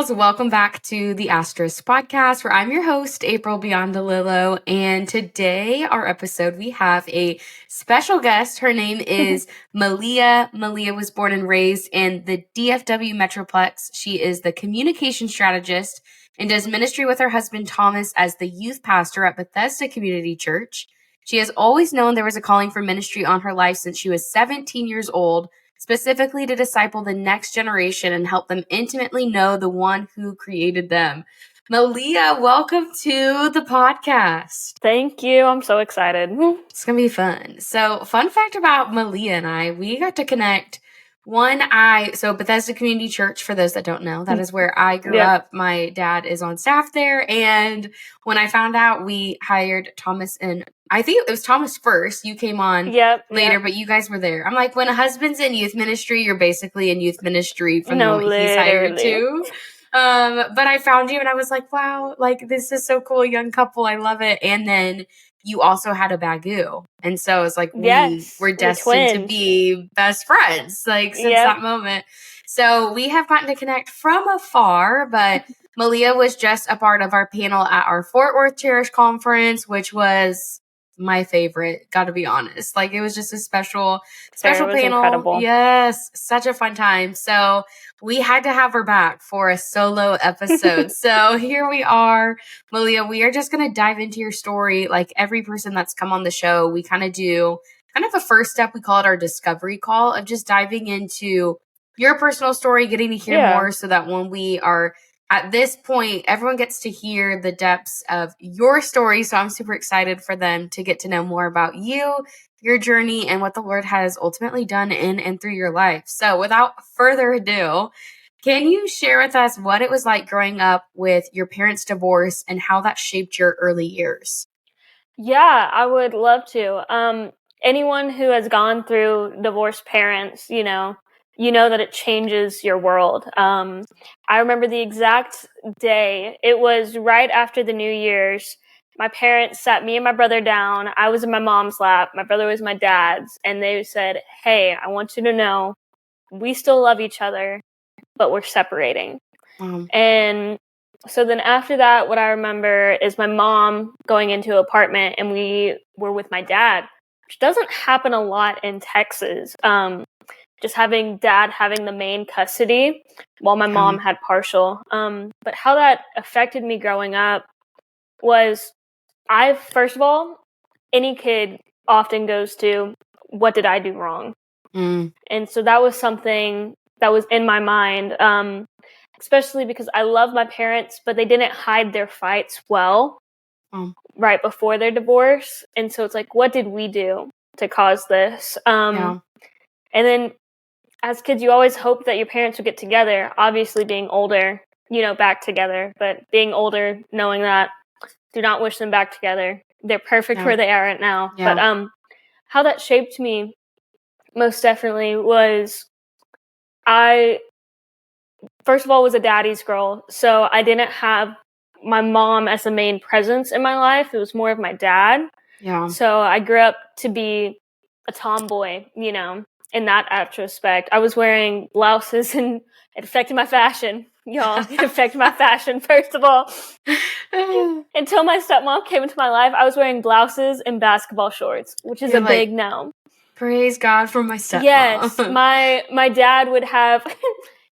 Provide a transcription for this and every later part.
girls. Welcome back to the Asterisk podcast, where I'm your host, April Biondolillo. And today, our episode, we have a special guest. Her name is Melea. Melea was born and raised in the DFW Metroplex. She is the communication strategist and does ministry with her husband, Thomas, as the youth pastor at Bethesda Community Church. She has always known there was a calling for ministry on her life since she was 17 years old, specifically to disciple the next generation and help them intimately know the one who created them. Melea, welcome to the podcast. Thank you. I'm so excited. It's going to be fun. So, fun fact about Melea and I, we got to connect. So Bethesda Community Church, for those that don't know, that is where I grew up. My dad is on staff there. And when I found out, we hired Thomas, and I think it was Thomas first. You came on later, but you guys were there. I'm like, when a husband's in youth ministry, you're basically in youth ministry from the moment he's hired too. But I found you and I was like, wow, like this is so cool. Young couple. I love it. And then you also had a bagoo. And so it's like, we're destined to be best friends, like since that moment. So we have gotten to connect from afar, but Melea was just a part of our panel at our Fort Worth Cherish conference, which was my favorite, gotta be honest. Like it was just a special panel. Incredible. Yes, such a fun time. So we had to have her back for a solo episode. So here we are, Melea. We are just gonna dive into your story. Like every person that's come on the show, we kind of do a first step. We call it our discovery call of just diving into your personal story, getting to hear more, so that when we are at this point, everyone gets to hear the depths of your story. So I'm super excited for them to get to know more about you, your journey, and what the Lord has ultimately done in and through your life. So without further ado, can you share with us what it was like growing up with your parents' divorce and how that shaped your early years? Yeah, I would love to. Anyone who has gone through divorced parents, you know that it changes your world. I remember the exact day. It was right after the New Year's. My parents sat me and my brother down. I was in my mom's lap. My brother was my dad's. And they said, hey, I want you to know we still love each other, but we're separating. And so then after that, what I remember is my mom going into an apartment and we were with my dad, which doesn't happen a lot in Texas. Just having dad having the main custody while my mom had partial. But how that affected me growing up was first of all, any kid often goes to, what did I do wrong? And so that was something that was in my mind, especially because I love my parents, but they didn't hide their fights well right before their divorce. And so it's like, what did we do to cause this? And then as kids, you always hope that your parents would get together, obviously being older, back together, but being older, knowing that, do not wish them back together. They're perfect where they are right now. But how that shaped me most definitely was I, first of all, was a daddy's girl. So I didn't have my mom as the main presence in my life. It was more of my dad. So I grew up to be a tomboy, in that retrospect. I was wearing blouses and it affected my fashion. Y'all, it affected my fashion, first of all. Until my stepmom came into my life, I was wearing blouses and basketball shorts, which is big no. Praise God for my stepmom. Yes, my dad would have,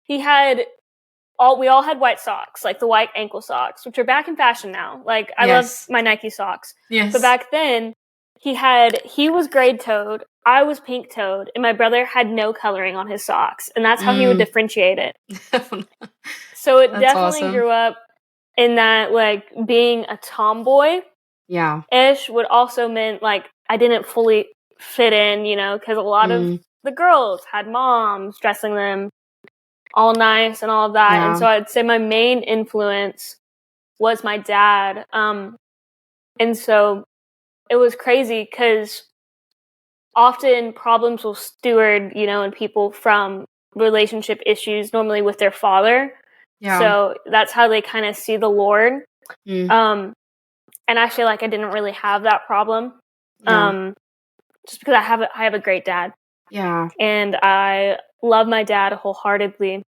we all had white socks, like the white ankle socks, which are back in fashion now. Like, I love my Nike socks. Yes. But back then, he was grade-toed, I was pink-toed, and my brother had no coloring on his socks. And that's how he would differentiate it. So it definitely grew up in that, like, being a tomboy. Ish would also meant, like, I didn't fully fit in, because a lot of the girls had moms dressing them all nice and all of that. And so I'd say my main influence was my dad. And so it was crazy because often problems will steward, and people from relationship issues, normally with their father. So that's how they kind of see the Lord. And I feel like I didn't really have that problem. Just because I have a great dad. And I love my dad wholeheartedly.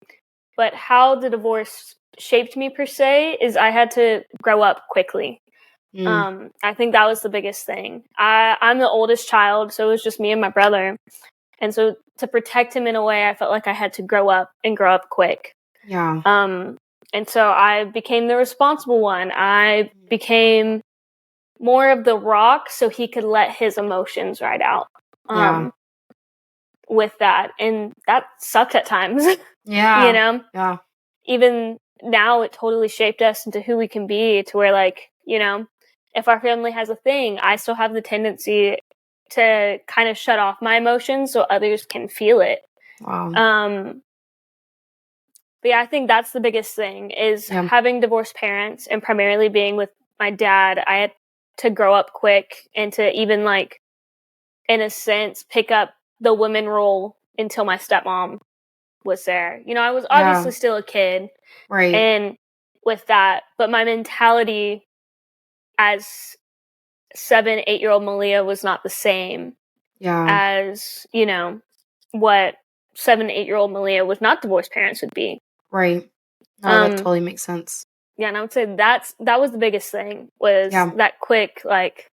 But how the divorce shaped me per se is I had to grow up quickly. I think that was the biggest thing. I'm the oldest child, so it was just me and my brother. And so to protect him in a way, I felt like I had to grow up quick. Yeah. And so I became the responsible one. I became more of the rock so he could let his emotions ride out. With that. And that sucked at times. Yeah. You know? Yeah. Even now, it totally shaped us into who we can be, to where, like, you know, if our family has a thing, I still have the tendency to kind of shut off my emotions so others can feel it. Wow. But yeah, I think that's the biggest thing is having divorced parents and primarily being with my dad. I had to grow up quick and to even, like, in a sense, pick up the women role until my stepmom was there. You know, I was obviously still a kid. Right. And with that, but my mentality as 7-8-year-old Melea was not the same as, you know, what 7-8-year-old Melea with not divorced parents would be. Right. No, that totally makes sense. Yeah, and I would say that was the biggest thing, was that quick, like,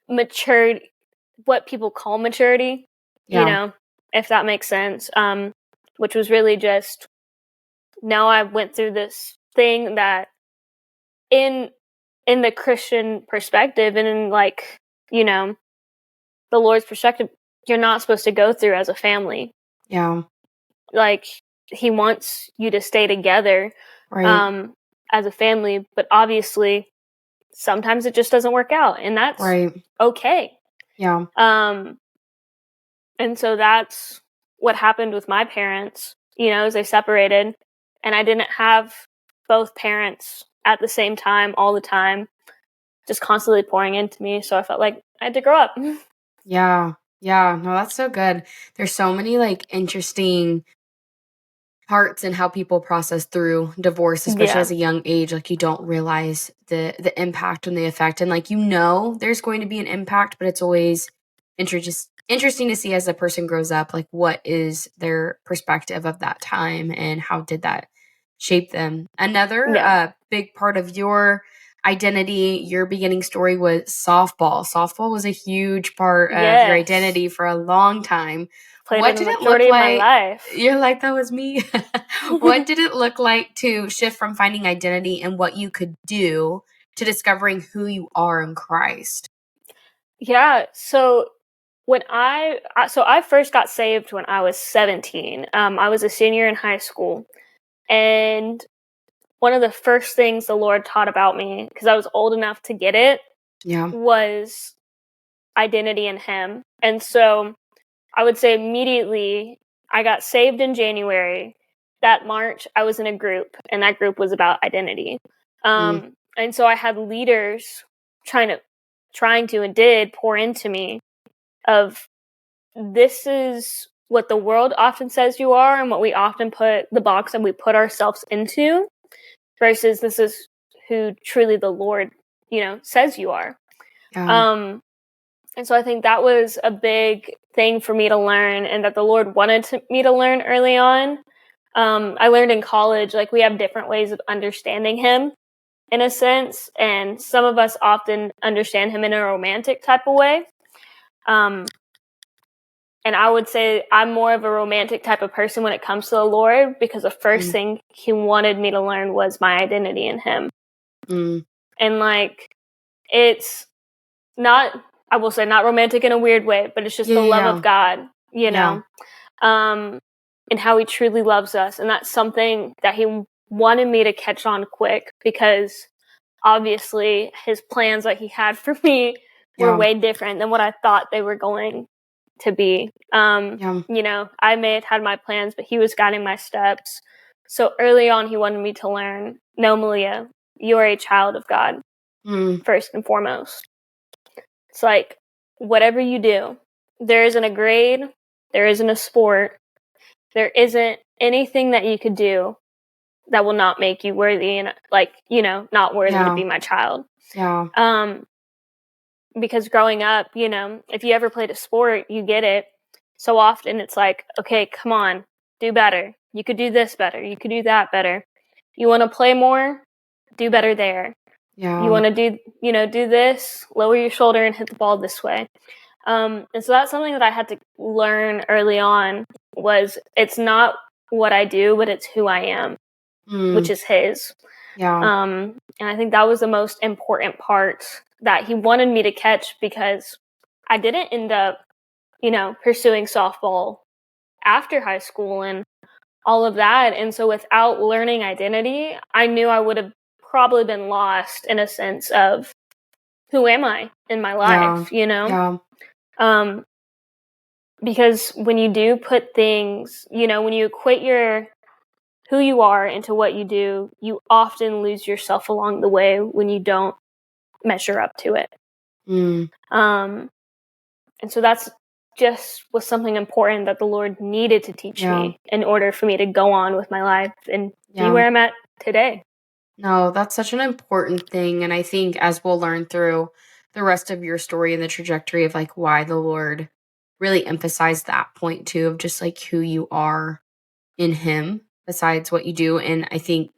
maturity, what people call maturity, you know, if that makes sense. Which was really just, now I went through this thing that in the Christian perspective and in, like, you know, the Lord's perspective, you're not supposed to go through as a family. Yeah. Like, he wants you to stay together as a family, but obviously sometimes it just doesn't work out, and that's okay. Yeah. And so that's what happened with my parents, you know, as they separated, and I didn't have both parents at the same time all the time, just constantly pouring into me. So I felt like I had to grow up. Yeah. Yeah. No, that's so good. There's so many, like, interesting parts in how people process through divorce, especially as a young age. Like, you don't realize the impact and the effect. And, like, you know, there's going to be an impact, but it's always interesting to see as a person grows up, like, what is their perspective of that time and how did that shape them. Another big part of your identity, your beginning story, was softball. Softball was a huge part of your identity for a long time. What did it look like? My life. You're like, that was me. What did it look like to shift from finding identity and what you could do to discovering who you are in Christ? Yeah. So when I first got saved when I was 17. I was a senior in high school, and one of the first things the Lord taught about me, because I was old enough to get it, was identity in Him. And so I would say immediately I got saved in January. That March, I was in a group, and that group was about identity. And so I had leaders trying to and did pour into me of, this is what the world often says you are and what we often put, the box that we put ourselves into, versus this is who truly the Lord, you know, says you are. And so I think that was a big thing for me to learn, and that the Lord wanted me to learn early on. I learned in college, like, we have different ways of understanding Him, in a sense, and some of us often understand Him in a romantic type of way. And I would say I'm more of a romantic type of person when it comes to the Lord, because the first thing He wanted me to learn was my identity in Him. And, like, it's not, I will say, not romantic in a weird way, but it's just the love of God, you know, and how He truly loves us. And that's something that He wanted me to catch on quick, because obviously His plans that He had for me were way different than what I thought they were going to be. You know, I may have had my plans, but He was guiding my steps. So early on, He wanted me to learn, no, Melea, you are a child of God, first and foremost. It's like, whatever you do, there isn't a grade, there isn't a sport, there isn't anything that you could do that will not make you worthy, and, like, you know, not worthy to be my child. Because growing up, you know, if you ever played a sport, you get it. So often it's like, okay, come on, do better. You could do this better. You could do that better. You want to play more? Do better there. Yeah. You want to do this? Lower your shoulder and hit the ball this way. And so that's something that I had to learn early on, was it's not what I do, but it's who I am, which is his. Yeah. And I think that was the most important part that he wanted me to catch, because I didn't end up, pursuing softball after high school and all of that. And so without learning identity, I knew I would have probably been lost in a sense of, who am I in my life, Yeah. Because when you do put things, when you equate who you are into what you do, you often lose yourself along the way when you don't measure up to it. And so that's just was something important that the Lord needed to teach me in order for me to go on with my life and be where I'm at today. No, that's such an important thing. And I think as we'll learn through the rest of your story and the trajectory of like why the Lord really emphasized that point too, of just like who you are in him besides what you do. And I think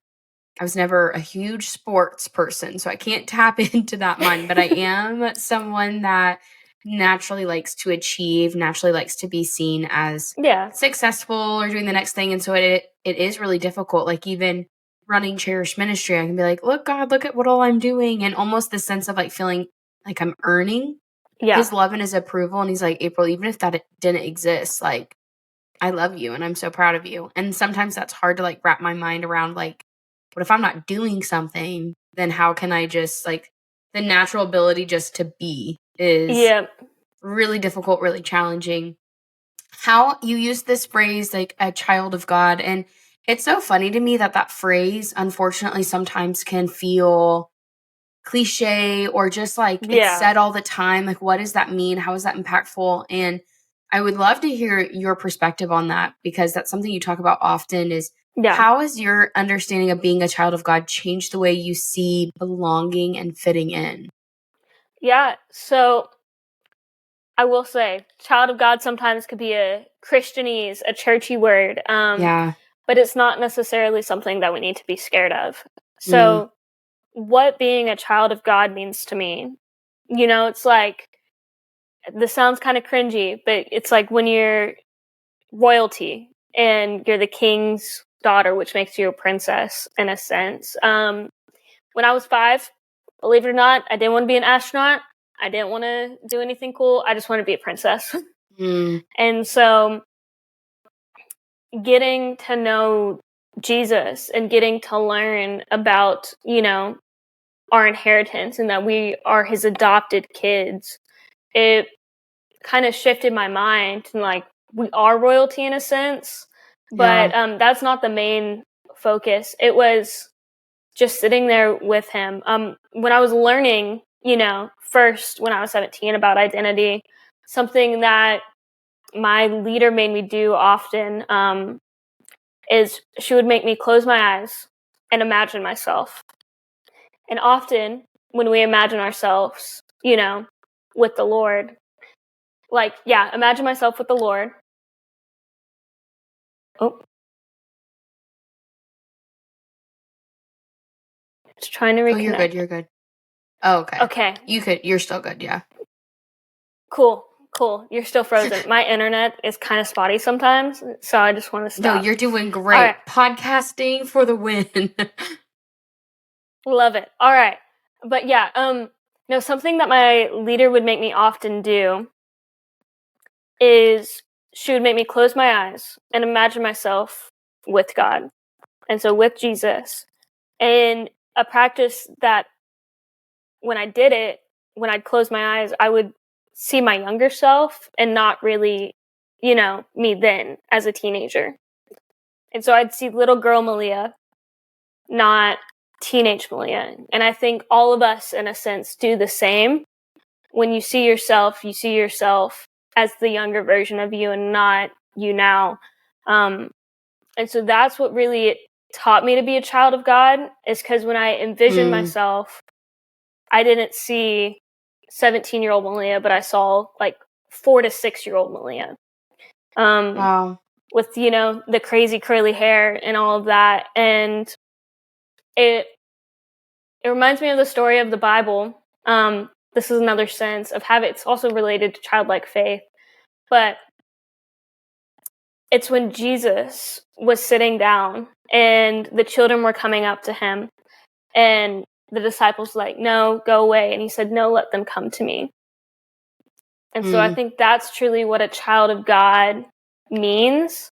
I was never a huge sports person, so I can't tap into that mind, but I am someone that naturally likes to achieve, naturally likes to be seen as successful or doing the next thing. And so it is really difficult. Like even running Cherish Ministry, I can be like, look, God, look at what all I'm doing. And almost the sense of like feeling like I'm earning his love and his approval. And he's like, April, even if that didn't exist, like I love you and I'm so proud of you. And sometimes that's hard to like wrap my mind around, like, what if I'm not doing something? Then how can I just like the natural ability just to be is really difficult, really challenging. How you use this phrase, like a child of God. And it's so funny to me that phrase, unfortunately, sometimes can feel cliche or just like it's said all the time. Like, what does that mean? How is that impactful? And I would love to hear your perspective on that, because that's something you talk about often is how has your understanding of being a child of God changed the way you see belonging and fitting in? Yeah. So I will say child of God sometimes could be a Christianese, a churchy word. But it's not necessarily something that we need to be scared of. So what being a child of God means to me, it's like, this sounds kind of cringy, but it's like when you're royalty and you're the king's daughter, which makes you a princess in a sense. When I was 5, believe it or not, I didn't want to be an astronaut. I didn't want to do anything cool. I just wanted to be a princess. And so getting to know Jesus and getting to learn about, our inheritance and that we are his adopted kids, it kind of shifted my mind to like, we are royalty in a sense, but that's not the main focus. It was just sitting there with him. When I was learning, first when I was 17 about identity, something that my leader made me do often is she would make me close my eyes and imagine myself. And often when we imagine ourselves, with the Lord, like, imagine myself with the Lord. Oh. Just trying to reconnect. Oh, you're good. Oh, okay. Okay. You're still good, yeah. Cool. You're still frozen. My internet is kind of spotty sometimes, so I just want to stop. No, you're doing great. Right. Podcasting for the win. Love it. All right. But something that my leader would make me often do is she would make me close my eyes and imagine myself with God. And so with Jesus. And a practice that when I did it, when I'd close my eyes, I would see my younger self and not really, me then as a teenager. And so I'd see little girl Melea, not teenage Melea. And I think all of us, in a sense, do the same. When you see yourself as the younger version of you and not you now. And so that's what really taught me to be a child of God, is because when I envisioned myself, I didn't see 17-year-old Melea, but I saw like 4 to 6-year-old Melea. Wow. With, the crazy curly hair and all of that. And it reminds me of the story of the Bible. This is another sense of habit. It's also related to childlike faith, but it's when Jesus was sitting down and the children were coming up to him, and the disciples were like, no, go away. And he said, no, let them come to me. And so I think that's truly what a child of God means,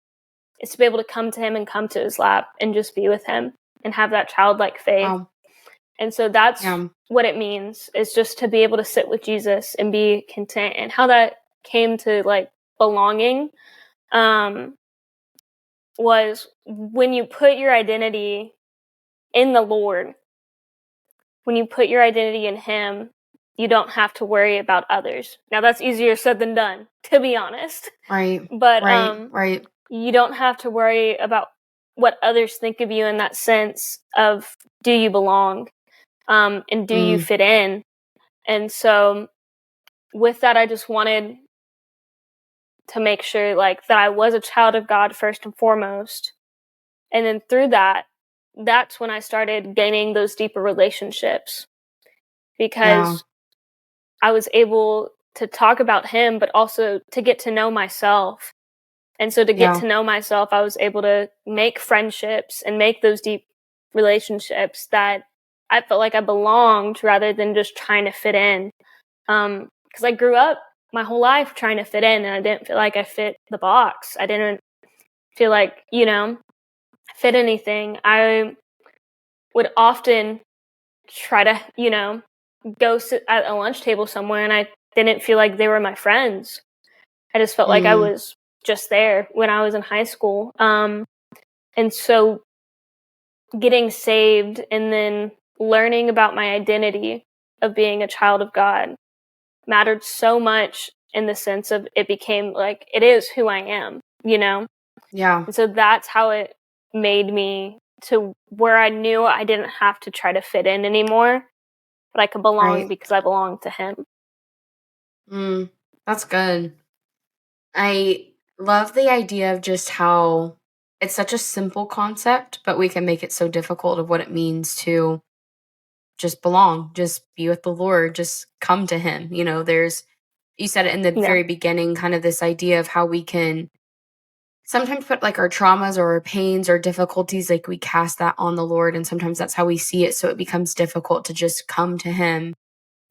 is to be able to come to him and come to his lap and just be with him and have that childlike faith. Wow. And so that's what it means, is just to be able to sit with Jesus and be content. And how that came to like belonging was when you put your identity in the Lord, when you put your identity in him, you don't have to worry about others. Now that's easier said than done, to be honest. Right. But right. You don't have to worry about what others think of you in that sense of, do you belong? And do you fit in? And so with that, I just wanted to make sure like that I was a child of God first and foremost. And then through that, that's when I started gaining those deeper relationships, because I was able to talk about him, but also to get to know myself. And so to get to know myself, I was able to make friendships and make those deep relationships that I felt like I belonged, rather than just trying to fit in. Because I grew up my whole life trying to fit in, and I didn't feel like I fit the box. I didn't feel like, fit anything. I would often try to, go sit at a lunch table somewhere, and I didn't feel like they were my friends. I just felt like I was just there when I was in high school. And so getting saved and then learning about my identity of being a child of God mattered so much, in the sense of it became like, it is who I am, Yeah. And so that's how it made me to where I knew I didn't have to try to fit in anymore, but I could belong because I belong to him. That's good. I love the idea of just how it's such a simple concept, but we can make it so difficult of what it means to just belong, just be with the Lord, just come to him. You said it in the very beginning, kind of this idea of how we can sometimes put like our traumas or our pains or difficulties, like we cast that on the Lord. And sometimes that's how we see it. So it becomes difficult to just come to him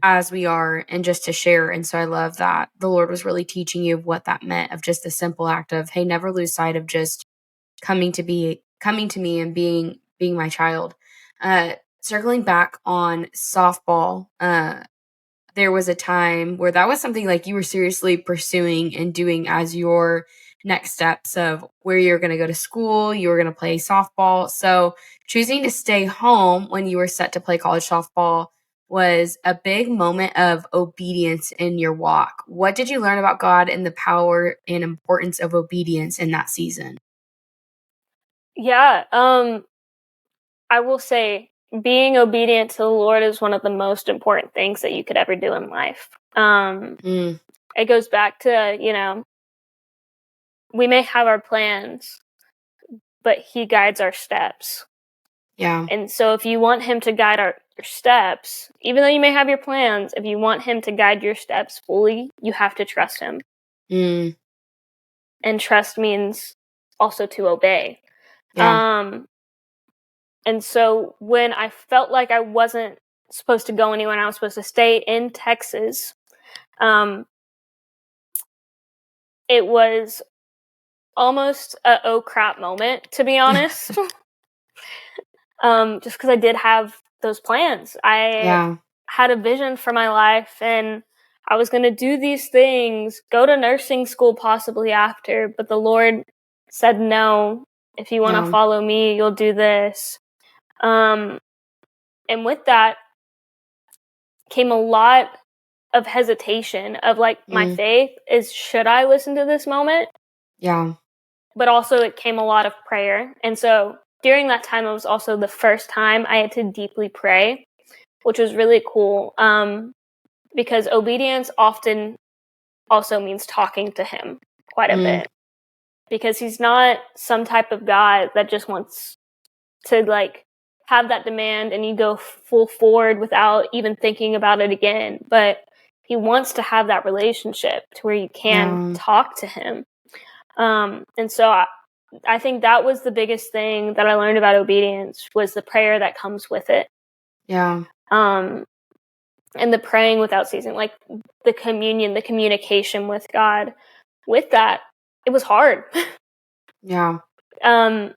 as we are and just to share. And so I love that the Lord was really teaching you what that meant, of just the simple act of, hey, never lose sight of just coming to me and being my child. Circling back on softball, there was a time where that was something like you were seriously pursuing and doing as your next steps of where you're going to go to school, you were going to play softball. So choosing to stay home when you were set to play college softball was a big moment of obedience in your walk. What did you learn about God and the power and importance of obedience in that season? Yeah, I will say being obedient to the Lord is one of the most important things that you could ever do in life. It goes back to, we may have our plans, but he guides our steps. Yeah. And so if you want him to guide your steps, even though you may have your plans, if you want him to guide your steps fully, you have to trust him. And trust means also to obey. Yeah. And so when I felt like I wasn't supposed to go anywhere, I was supposed to stay in Texas, it was almost a oh crap moment, to be honest. Just because I did have those plans. I had a vision for my life, and I was going to do these things, go to nursing school possibly after, but the Lord said, no, if you want to follow me, you'll do this. And with that came a lot of hesitation of like my faith is, should I listen to this moment? Yeah. But also it came a lot of prayer. And so during that time, it was also the first time I had to deeply pray, which was really cool. Because obedience often also means talking to him quite a bit, because he's not some type of God that just wants to like have that demand and you go full forward without even thinking about it again. But he wants to have that relationship to where you can talk to him. And so I think that was the biggest thing that I learned about obedience, was the prayer that comes with it. Yeah. And the praying without ceasing, like the communion, the communication with God. With that, it was hard. Yeah. God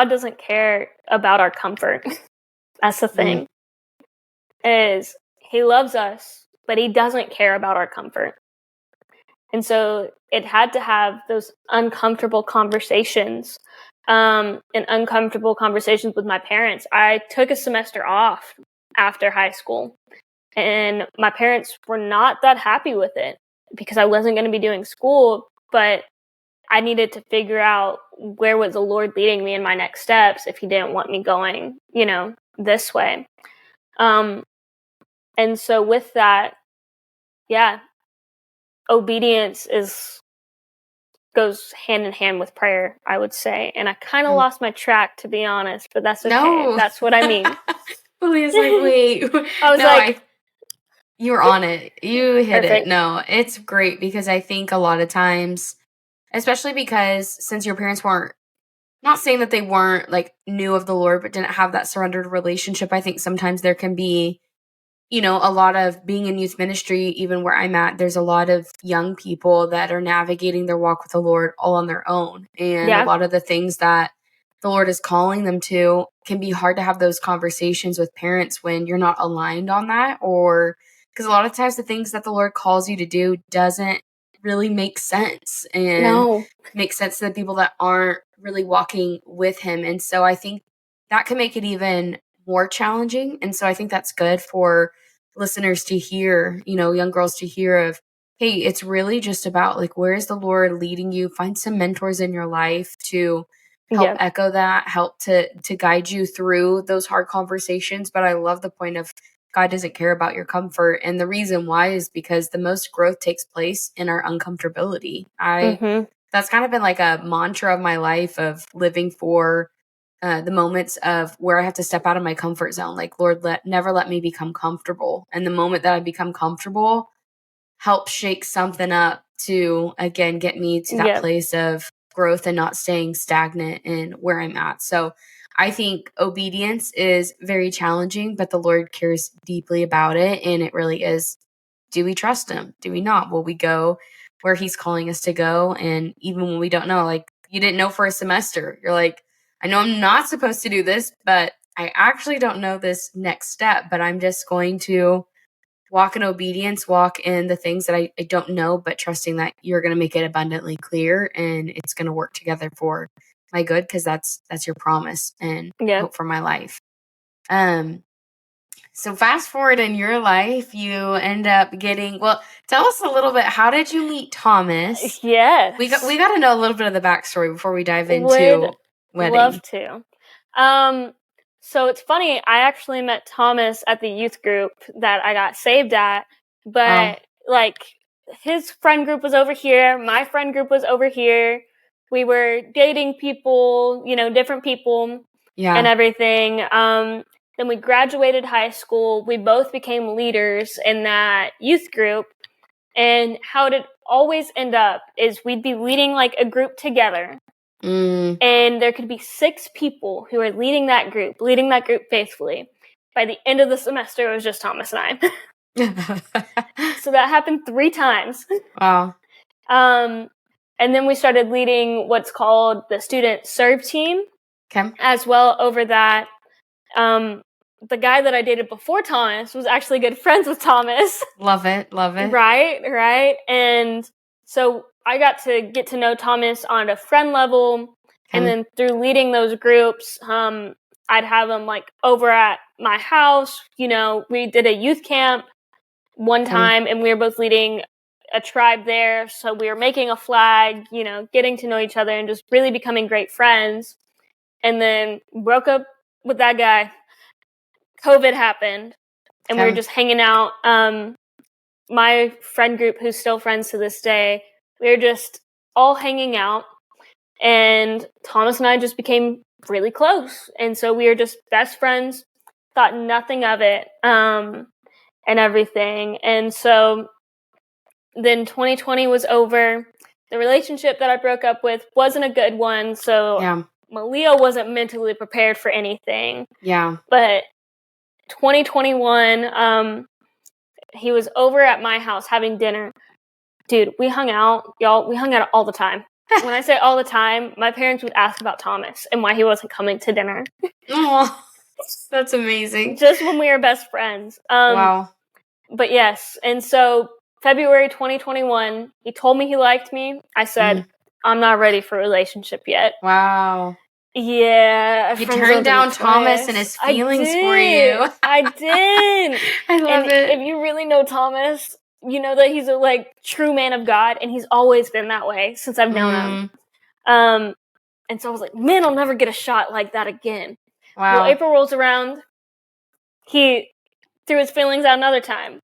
doesn't care about our comfort. That's the thing. Is he loves us, but he doesn't care about our comfort. And so it had to have those uncomfortable conversations, and uncomfortable conversations with my parents. I took a semester off after high school, and my parents were not that happy with it because I wasn't going to be doing school, but I needed to figure out where was the Lord leading me in my next steps if he didn't want me going, this way. And so with that, yeah, obedience goes hand in hand with prayer, I would say. And I kind of lost my track, to be honest, but that's okay. No. That's what I mean. Please, like, wait. I was you were on it. You hit perfect. it. No, it's great because I think a lot of times, especially because since your parents weren't, not saying that they weren't like knew of the Lord, but didn't have that surrendered relationship, I think sometimes there can be, a lot of being in youth ministry, even where I'm at, there's a lot of young people that are navigating their walk with the Lord all on their own. And a lot of the things that the Lord is calling them to can be hard to have those conversations with parents when you're not aligned on that, or because a lot of times the things that the Lord calls you to do doesn't really make sense and make sense to the people that aren't really walking with him. And so I think that can make it even more challenging. And so I think that's good for listeners to hear, young girls to hear of, hey, it's really just about like, where is the Lord leading you? Find some mentors in your life to help echo that, help to guide you through those hard conversations. But I love the point of God doesn't care about your comfort. And the reason why is because the most growth takes place in our uncomfortability. That's kind of been like a mantra of my life, of living for the moments of where I have to step out of my comfort zone. Like, Lord, never let me become comfortable. And the moment that I become comfortable, help shake something up to, again, get me to that place of growth and not staying stagnant in where I'm at. So I think obedience is very challenging, but the Lord cares deeply about it. And it really is, do we trust him? Do we not? Will we go where he's calling us to go? And even when we don't know, like you didn't know for a semester, you're like, I know I'm not supposed to do this, but I actually don't know this next step, but I'm just going to walk in obedience, walk in the things that I don't know, but trusting that you're going to make it abundantly clear and it's going to work together for my good, because that's your promise and hope for my life. So fast forward in your life, you end up getting, well, tell us a little bit, how did you meet Thomas? Yes. We got to know a little bit of the backstory before we dive into wedding. Love to. So it's funny, I actually met Thomas at the youth group that I got saved at, but like his friend group was over here, my friend group was over here. We were dating people, different people and everything. Then we graduated high school. We both became leaders in that youth group. And how it always end up is we'd be leading like a group together. And there could be 6 people who are leading that group faithfully. By the end of the semester, it was just Thomas and I. So that happened 3 times. Wow. And then we started leading what's called the student serve team as well over that. The guy that I dated before Thomas was actually good friends with Thomas. Love it. Right. And so I got to get to know Thomas on a friend level. And then through leading those groups, I'd have him like over at my house. We did a youth camp one time and we were both leading a tribe there. So we were making a flag, getting to know each other and just really becoming great friends. And then broke up with that guy. COVID happened and we were just hanging out. My friend group, who's still friends to this day, we were just all hanging out, and Thomas and I just became really close. And so we were just best friends, thought nothing of it, and everything. And so then 2020 was over. The relationship that I broke up with wasn't a good one. So Melea wasn't mentally prepared for anything. Yeah. But 2021, he was over at my house having dinner. Dude, we hung out, y'all. We hung out all the time. When I say all the time, my parents would ask about Thomas and why he wasn't coming to dinner. Oh, that's amazing. Just when we were best friends. Wow. But yes, and so February 2021, he told me he liked me. I said, I'm not ready for a relationship yet. Wow. Yeah. You turned down Thomas and his feelings for you. I did. I love it. If you really know Thomas, you know that he's a true man of God, and he's always been that way since I've known him. And so I was like, man, I'll never get a shot like that again. Wow. Well, April rolls around. He threw his feelings out another time.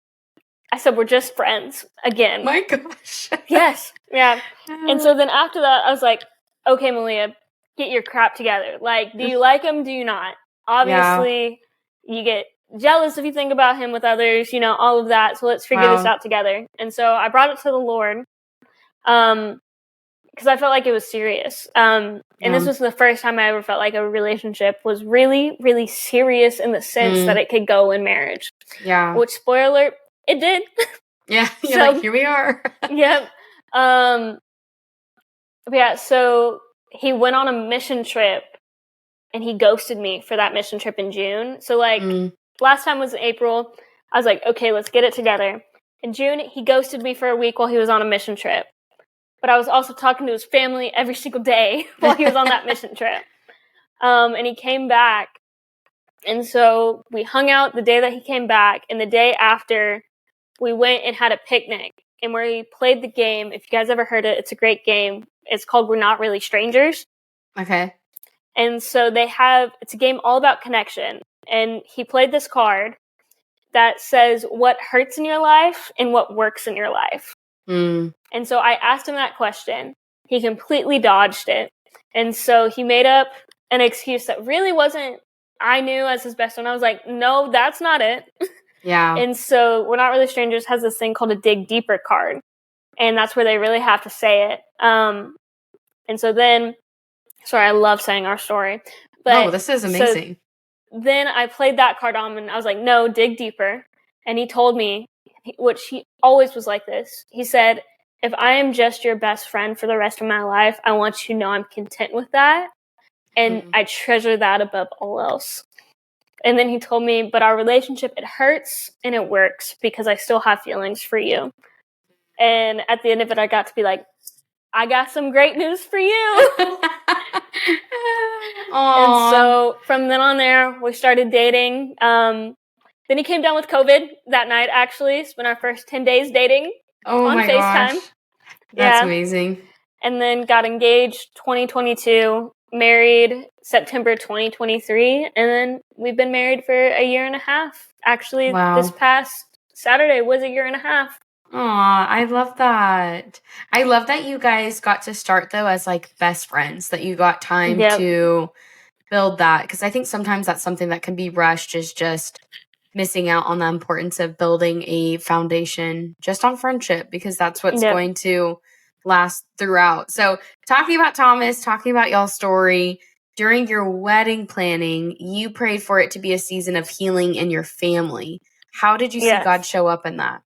I said, we're just friends again. My gosh. Yes. Yeah. And so then after that, I was like, okay, Melea, get your crap together. Do you like him? Do you not? Obviously, you get jealous if you think about him with others, all of that. So let's figure this out together. And so I brought it to the Lord, because I felt like it was serious. And this was the first time I ever felt like a relationship was really, really serious in the sense that it could go in marriage. Yeah. Which, spoiler alert, it did. Yeah. You're here we are. Yep. Yeah. So he went on a mission trip, and he ghosted me for that mission trip in June. So last time was in April. I was like, okay, let's get it together. In June, he ghosted me for a week while he was on a mission trip. But I was also talking to his family every single day while he was on that mission trip. And he came back. And so we hung out the day that he came back. And the day after, we went and had a picnic. And where we played the game, if you guys ever heard it, it's a great game. It's called We're Not Really Strangers. Okay. And so it's a game all about connection. And he played this card that says what hurts in your life and what works in your life. And so I asked him that question. He completely dodged it. And so he made up an excuse that really wasn't, I knew as his best friend. I was like, no, that's not it. Yeah. And so We're Not Really Strangers has this thing called a dig deeper card. And that's where they really have to say it. And so then, sorry, I love saying our story. But this is amazing. So then I played that card on, and I was like, no, dig deeper. And he told me, which he always was like this. He said, if I am just your best friend for the rest of my life, I want you to know I'm content with that. And I treasure that above all else. And then he told me, but our relationship, it hurts and it works because I still have feelings for you. And at the end of it, I got to be like, I got some great news for you. And so from then on there, we started dating. Then he came down with COVID that night, actually. Spent our first 10 days dating on FaceTime. Gosh. That's amazing. And then got engaged 2022, married September 2023. And then we've been married for a year and a half. Actually, this past Saturday was a year and a half. Aw, I love that. I love that you guys got to start, though, as best friends, that you got time to build that. Because I think sometimes that's something that can be rushed, is just missing out on the importance of building a foundation just on friendship, because that's what's going to last throughout. So talking about Thomas, talking about y'all's story, during your wedding planning, you prayed for it to be a season of healing in your family. How did you see God show up in that?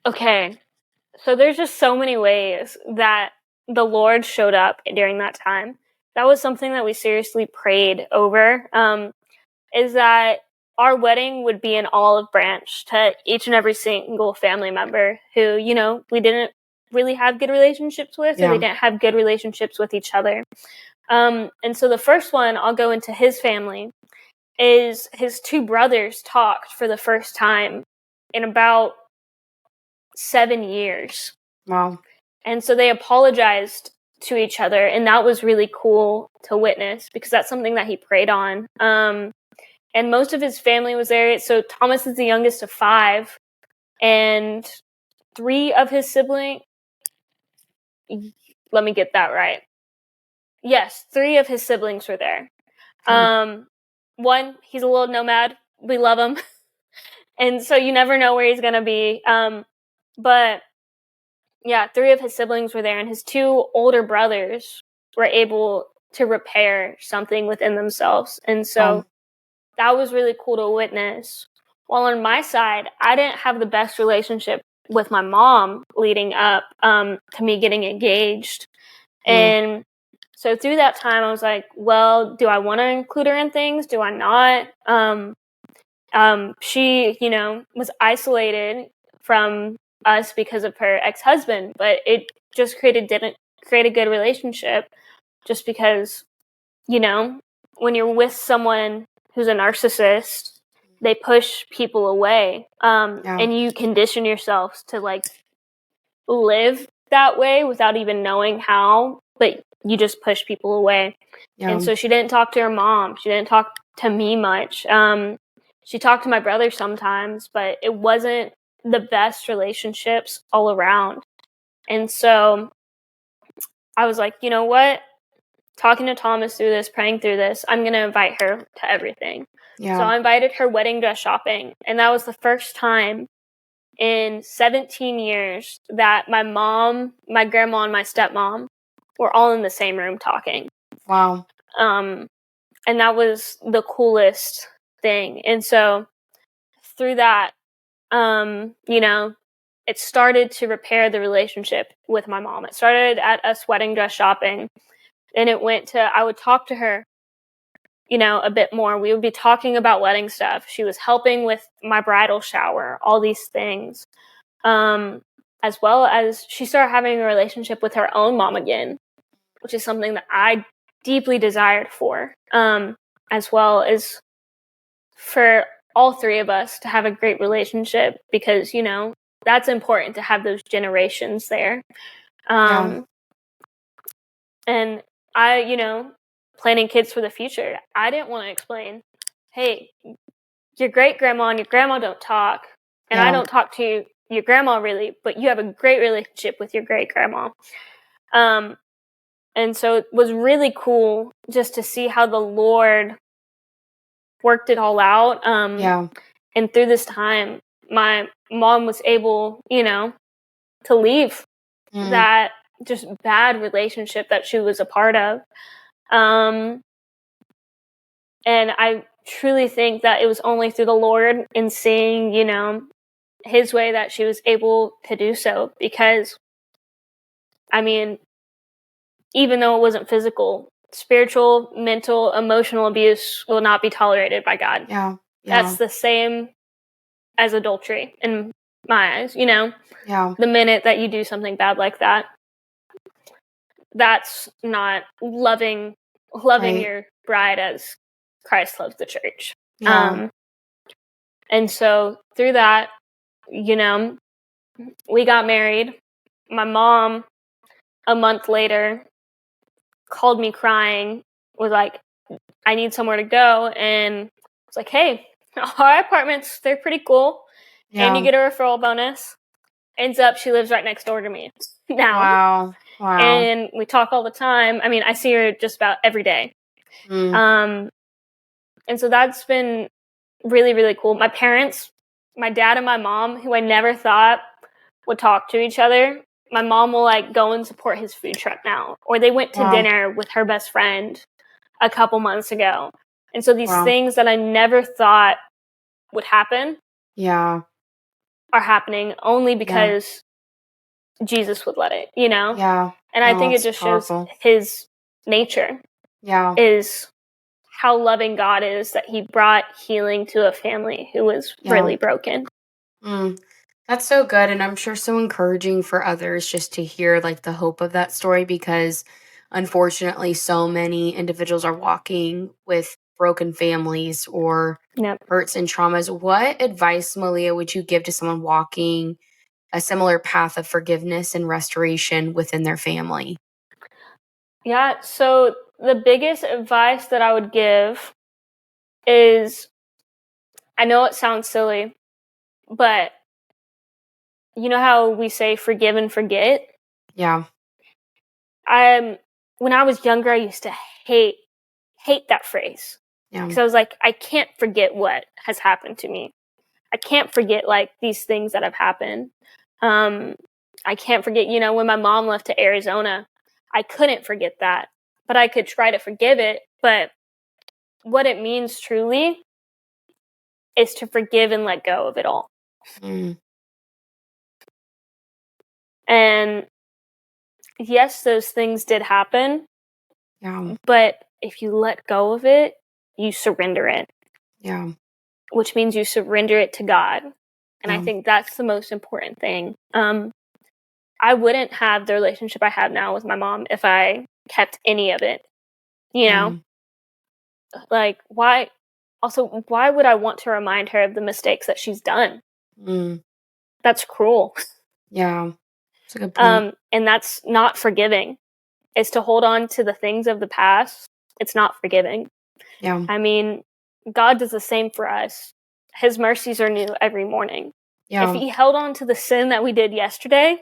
Okay, so there's just so many ways that the Lord showed up during that time. That was something that we seriously prayed over, is that our wedding would be an olive branch to each and every single family member who, we didn't really have good relationships with, or they didn't have good relationships with each other. And so the first one, I'll go into his family, is his two brothers talked for the first time in about 7 years. Wow. And so they apologized to each other, and that was really cool to witness, because that's something that he prayed on. And most of his family was there. So Thomas is the youngest of 5, and 3 of his siblings, let me get that right. Yes, 3 of his siblings were there. One, he's a little nomad. We love him. And so you never know where he's going to be. But yeah, 3 of his siblings were there, and his 2 older brothers were able to repair something within themselves. And so that was really cool to witness. While on my side, I didn't have the best relationship with my mom leading up to me getting engaged. And so through that time, I was like, well, do I want to include her in things? Do I not? She, was isolated from us because of her ex-husband, but it just didn't create a good relationship just because, when you're with someone who's a narcissist, they push people away. And you condition yourselves to like live that way without even knowing how, but you just push people away. And so she didn't talk to her mom. She didn't talk to me much. She talked to my brother sometimes, but it wasn't the best relationships all around. And so I was like, you know what? Talking to Thomas through this, praying through this, I'm going to invite her to everything. So I invited her wedding dress shopping. And that was the first time in 17 years that my mom, my grandma, and my stepmom were all in the same room talking. Wow. And that was the coolest thing. And so through that, it started to repair the relationship with my mom. It started at us wedding dress shopping. And it went to, I would talk to her, a bit more. We would be talking about wedding stuff. She was helping with my bridal shower, all these things. As well as she started having a relationship with her own mom again, which is something that I deeply desired for, as well as for all 3 of us to have a great relationship because, that's important to have those generations there. And I, planning kids for the future, I didn't want to explain, hey, your great grandma and your grandma don't talk, and I don't talk to your grandma really, but you have a great relationship with your great grandma. And so it was really cool just to see how the Lord worked it all out. And through this time, my mom was able, to leave that just bad relationship that she was a part of. And I truly think that it was only through the Lord and seeing, his way that she was able to do so. Because, even though it wasn't physical, spiritual, mental, emotional abuse will not be tolerated by God. That's the same as adultery in my eyes, The minute that you do something bad like that, that's not loving your bride as Christ loves the church. And so through that, we got married. My mom, a month later, called me crying, was like, I need somewhere to go. And it's like, hey, our apartments, they're pretty cool. And you get a referral bonus. Ends up, she lives right next door to me now. Wow. And we talk all the time. I see her just about every day. And so that's been really, really cool. My parents, my dad and my mom, who I never thought would talk to each other, my mom will go and support his food truck now. Or they went to dinner with her best friend a couple months ago. And so these things that I never thought would happen are happening only because Jesus would let it, And I think it just shows his nature is how loving God is, that he brought healing to a family who was really broken. That's so good, and I'm sure so encouraging for others just to hear the hope of that story, because unfortunately so many individuals are walking with broken families or hurts and traumas. What advice, Melea, would you give to someone walking a similar path of forgiveness and restoration within their family? Yeah, so the biggest advice that I would give is, I know it sounds silly, but you know how we say forgive and forget? Yeah. when I was younger, I used to hate that phrase. Yeah. Because I was like, I can't forget what has happened to me. I can't forget like these things that have happened. I can't forget, when my mom left to Arizona, I couldn't forget that, but I could try to forgive it. But what it means truly is to forgive and let go of it all. Mm. And yes, those things did happen. Yeah. But if you let go of it, you surrender it. Yeah. Which means you surrender it to God. And Yeah. I think that's the most important thing. I wouldn't have the relationship I have now with my mom if I kept any of it. Like, why? Also, why would I want to remind her of the mistakes that she's done? Mm. That's cruel. Yeah. That's a good point. And that's not forgiving. Is to hold on to the things of the past. It's not forgiving. Yeah. I mean, God does the same for us. His mercies are new every morning. Yeah. If he held on to the sin that we did yesterday,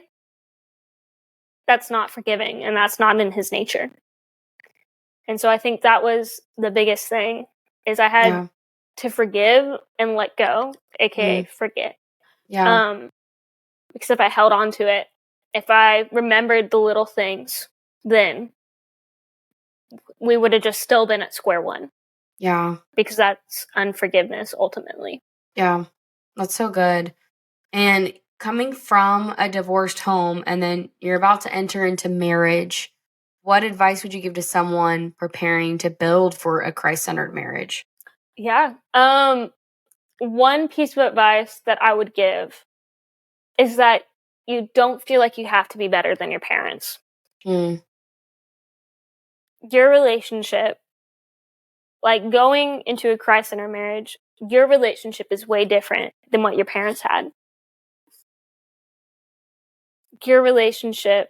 that's not forgiving, and that's not in his nature. And so I think that was the biggest thing, is I had to forgive and let go, aka forget. Yeah. Because if I held on to it, if I remembered the little things, then we would have just still been at square one. Yeah. Because that's unforgiveness ultimately. Yeah. That's so good. And coming from a divorced home and then you're about to enter into marriage, what advice would you give to someone preparing to build for a Christ-centered marriage? Yeah. One piece of advice that I would give is that you don't feel like you have to be better than your parents. Mm. Your relationship, like going into a Christ-centered marriage, your relationship is way different than what your parents had. Your relationship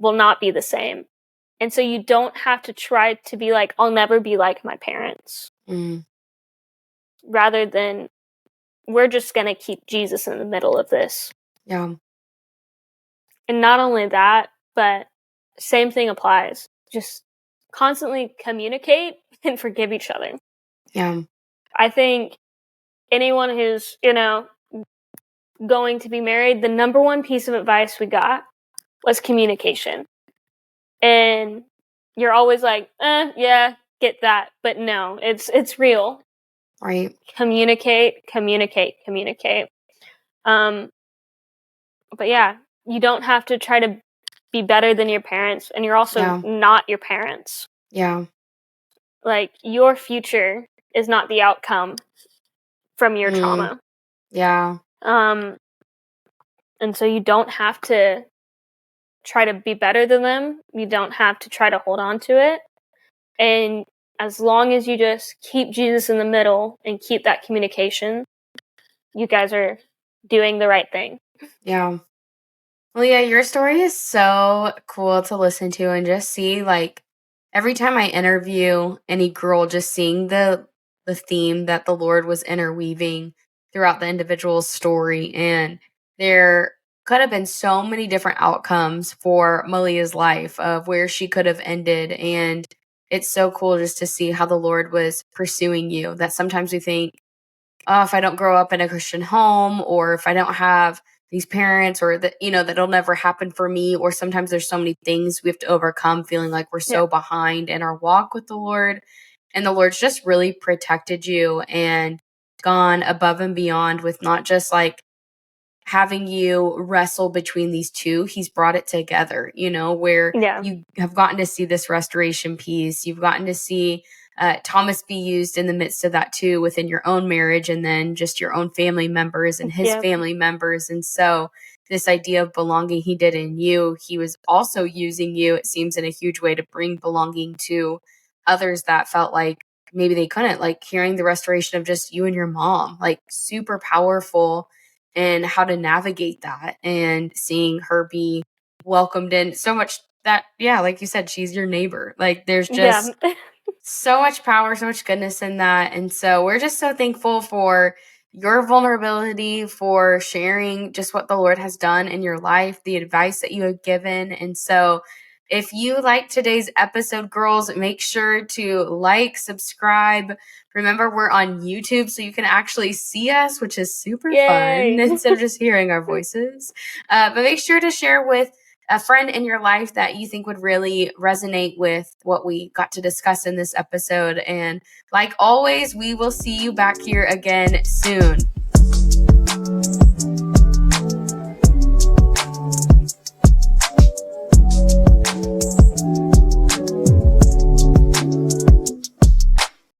will not be the same. And so you don't have to try to be like, I'll never be like my parents. Mm. Rather than, we're just going to keep Jesus in the middle of this. Yeah. And not only that, but same thing applies. Just constantly communicate and forgive each other. Yeah. I think anyone who's, going to be married, the number one piece of advice we got was communication. And you're always like, yeah, get that. But no, it's real. Right. Communicate. But yeah, you don't have to try to be better than your parents, and you're also not your parents. Yeah. Like, your future is not the outcome from your trauma. Yeah. And so you don't have to try to be better than them. You don't have to try to hold on to it. And as long as you just keep Jesus in the middle and keep that communication, you guys are doing the right thing. Yeah. Well, yeah, your story is so cool to listen to and just see, like, every time I interview any girl, just seeing the theme that the Lord was interweaving throughout the individual's story. And there could have been so many different outcomes for Malea's life of where she could have ended. And it's so cool just to see how the Lord was pursuing you. That sometimes we think, oh, if I don't grow up in a Christian home, or if I don't have these parents, or that, that'll never happen for me. Or sometimes there's so many things we have to overcome, feeling like we're so behind in our walk with the Lord. And the Lord's just really protected you and gone above and beyond with not just like having you wrestle between these two. He's brought it together, where you have gotten to see this restoration piece. You've gotten to see Thomas be used in the midst of that too, within your own marriage, and then just your own family members and his family members. And so this idea of belonging he did in you, he was also using you, it seems, in a huge way to bring belonging to others that felt like maybe they couldn't, like hearing the restoration of just you and your mom, like super powerful, and how to navigate that, and seeing her be welcomed in so much that, like you said, she's your neighbor. Like there's just so much power, so much goodness in that. And so we're just so thankful for your vulnerability, for sharing just what the Lord has done in your life, the advice that you have given. And so If you like today's episode, girls, make sure to like, subscribe. Remember, we're on YouTube, so you can actually see us, which is super fun instead of just hearing our voices. But make sure to share with a friend in your life that you think would really resonate with what we got to discuss in this episode. And like always, we will see you back here again soon.